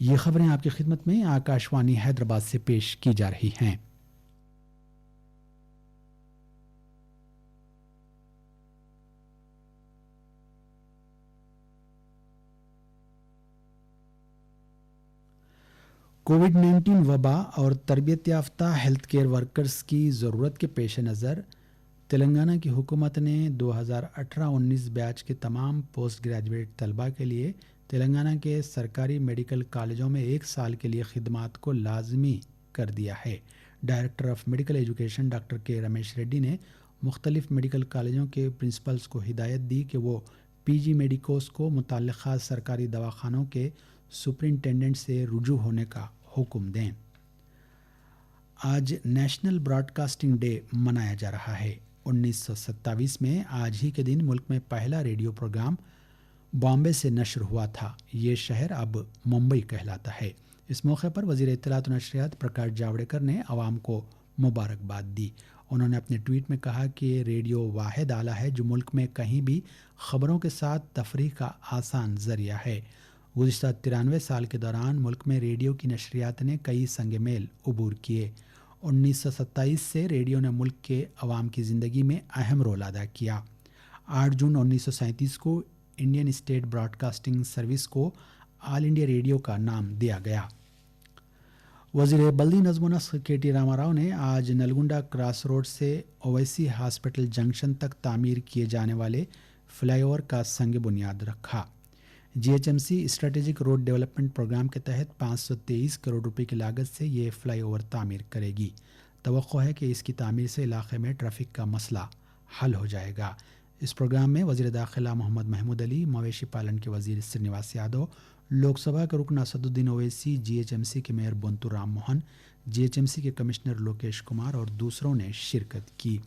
یہ خبریں آپ کی خدمت میں آکاشوانی حیدرآباد سے پیش کی جا رہی ہیں۔ کووڈ-19 وبا اور تربیت یافتہ ہیلتھ کیئر ورکرز کی ضرورت کے پیش نظر تلنگانہ کی حکومت نے 2018-19 بیچ کے تمام پوسٹ گریجویٹ طلباء کے لیے تلنگانہ کے سرکاری میڈیکل کالجوں میں 1 سال کے لیے خدمات کو لازمی کر دیا ہے۔ Director of medical education doctor کے رمیش ریڈی نے مختلف میڈیکل کالجوں کے پرنسپلز کو ہدایت دی کہ وہ پی جی میڈیکوز کو متعلقہ سرکاری دواخانوں کے سپرنٹینڈنٹ سے رجوع ہونے کا حکم دیں۔ آج نیشنل براڈ کاسٹنگ ڈے منایا جا رہا ہے۔ 1927 میں آج ہی کے دن ملک میں پہلا ریڈیو پروگرام بامبے سے نشر ہوا تھا۔ یہ شہر اب ممبئی کہلاتا ہے۔ اس موقع پر وزیر اطلاعات و نشریات پرکاش جاوڈیکر نے عوام کو مبارکباد دی۔ انہوں نے اپنے ٹویٹ میں کہا کہ ریڈیو واحد آلہ ہے جو ملک میں کہیں بھی خبروں کے ساتھ تفریح کا آسان ذریعہ ہے۔ گزشتہ 93 سال کے دوران ملک میں ریڈیو کی نشریات نے کئی سنگ میل عبور کیے۔ 1927 سے ریڈیو نے ملک کے عوام کی زندگی میں اہم رول ادا کیا۔ 8 جون 1937 کو Indian State Broadcasting Service کو آل انڈیا ریڈیو کا نام دیا گیا۔ وزیر بلدی نظم و نسق کے ٹی راما راؤ نے آج نلگنڈا کراس روڈ سے اویسی ہاسپٹل جنکشن تک تعمیر کیے جانے والے فلائی اوور کا سنگ بنیاد رکھا۔ G H M C strategic road development programme کے تحت 523 کروڑ روپے کی لاگت سے یہ فلائی اوور تعمیر کرے گی۔ توقع ہے کہ اس کی تعمیر سے علاقے میں ٹریفک کا مسئلہ حل ہو جائے گا۔ اس پروگرام میں وزیر داخلہ محمد محمود علی، مویشی پالن کے وزیر سرینواس یادو، لوک سبھا کے رکن Asaduddin Owaisi, G H M C کے mayor Bonthu Ram Mohan, G H M C کے کمشنر لوکیش کمار اور دوسروں نے شرکت کی۔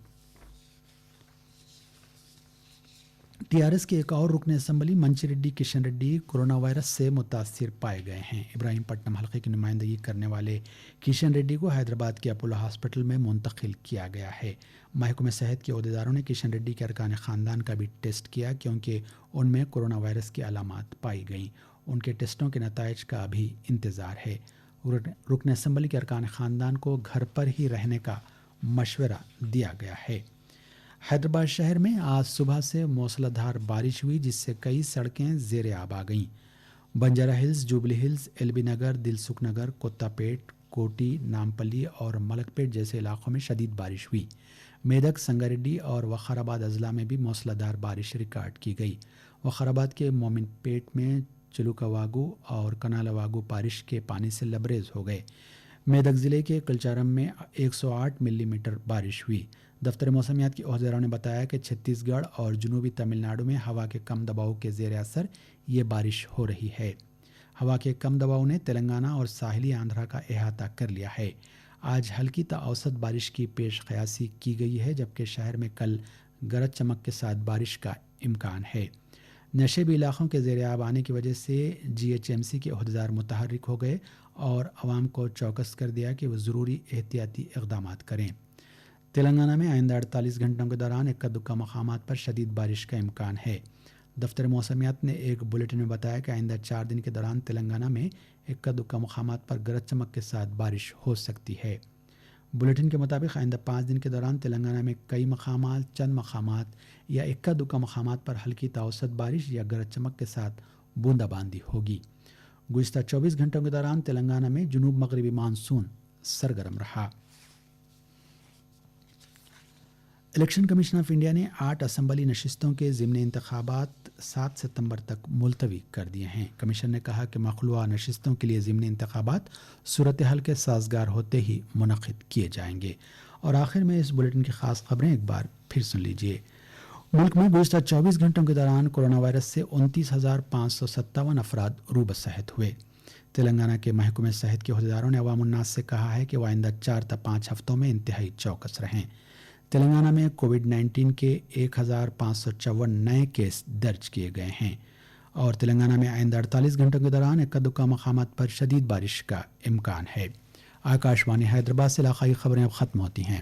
ٹی آر ایس کے ایک اور رکن اسمبلی منچی ریڈی کشن ریڈی کورونا وائرس سے متاثر پائے گئے ہیں۔ ابراہیم پٹنم حلقے کی نمائندگی کرنے والے کشن ریڈی کو حیدرآباد کے اپولو ہاسپٹل میں منتقل کیا گیا ہے۔ محکمہ صحت کے عہدیداروں نے کشن ریڈی کے ارکان خاندان کا بھی ٹیسٹ کیا کیونکہ ان میں کورونا وائرس کی علامات پائی گئیں۔ ان کے ٹیسٹوں کے نتائج کا ابھی انتظار ہے۔ رکن اسمبلی کے ارکان خاندان کو گھر پر ہی رہنے کا مشورہ دیا گیا ہے۔ حیدرآباد شہر میں آج صبح سے موسلا دھار بارش ہوئی جس سے کئی سڑکیں زیر آب آ گئیں۔ Banjara hills, Jubilee hills, L B Nagar, Dilsukh Nagar, Kothapet, کوٹی، Nampally اور ملک پیٹ جیسے علاقوں میں شدید بارش ہوئی۔ میدک، سنگاریڈی اور وقار آباد اضلاع میں بھی موسلا دھار بارش ریکارڈ کی گئی۔ وقار آباد کے مومن پیٹ میں چلوکا واگو اور کنالا واگو بارش کے پانی سے لبریز ہو گئے۔ میدک ضلع کے کلچارم میں 108 ملی میٹر بارش ہوئی۔ دفتر موسمیات کے عہدیداروں نے بتایا کہ چھتیس گڑھ اور جنوبی تمل ناڈو میں ہوا کے کم دباؤ کے زیر اثر یہ بارش ہو رہی ہے۔ ہوا کے کم دباؤ نے تلنگانہ اور ساحلی آندھرا کا احاطہ کر لیا ہے۔ آج ہلکی تا اوسط بارش کی پیش قیاسی کی گئی ہے جبکہ شہر میں کل گرج چمک کے ساتھ بارش کا امکان ہے۔ نشیبی علاقوں کے زیر آب آنے کی وجہ سے جی ایچ ایم سی کے عہدیدار متحرک ہو گئے اور عوام کو چوکس کر دیا کہ وہ ضروری احتیاطی اقدامات کریں۔ تلنگانہ میں آئندہ 48 گھنٹوں کے دوران اکا دکا مقامات پر شدید بارش کا امکان ہے۔ دفتر موسمیات نے ایک بلیٹن میں بتایا کہ آئندہ 4 دن کے دوران تلنگانہ میں اکا دکا مقامات پر گرج چمک کے ساتھ بارش ہو سکتی ہے۔ بلیٹن کے مطابق آئندہ 5 دن کے دوران تلنگانہ میں کئی مقامات، چند مقامات یا اکا دکا مقامات پر ہلکی تا اوسط بارش یا گرج چمک کے ساتھ بوندا باندی ہوگی۔ گزشتہ 24 گھنٹوں کے دوران تلنگانہ میں جنوب مغربی مانسون سرگرم رہا۔ الیکشن کمیشن آف انڈیا نے 8 اسمبلی نشستوں کے ضمنی انتخابات 7 ستمبر تک ملتوی کر دیے ہیں۔ کمیشن نے کہا کہ مخلوعہ نشستوں کے لیے ضمنی انتخابات صورتحال کے سازگار ہوتے ہی منعقد کیے جائیں گے۔ اور آخر میں اس بلیٹن کی خاص خبریں ایک بار پھر سن لیجیے۔ ملک میں گزشتہ 24 گھنٹوں کے دوران کورونا وائرس سے 29,557 افراد روبہ صحت ہوئے۔ تلنگانہ کے محکمہ صحت کے عہدیداروں نے عوام الناس سے کہا ہے کہ وہ آئندہ 4 تا 5 ہفتوں میں انتہائی چوکس رہیں۔ تلنگانہ میں کووڈ-19 کے 1,554 نئے کیس درج کیے گئے ہیں اور تلنگانہ میں آئندہ 48 گھنٹوں کے دوران اکا دکا مقامات پر شدید بارش کا امکان ہے۔ آکاشوانی حیدرآباد سے علاقائی خبریں اب ختم ہوتی ہیں۔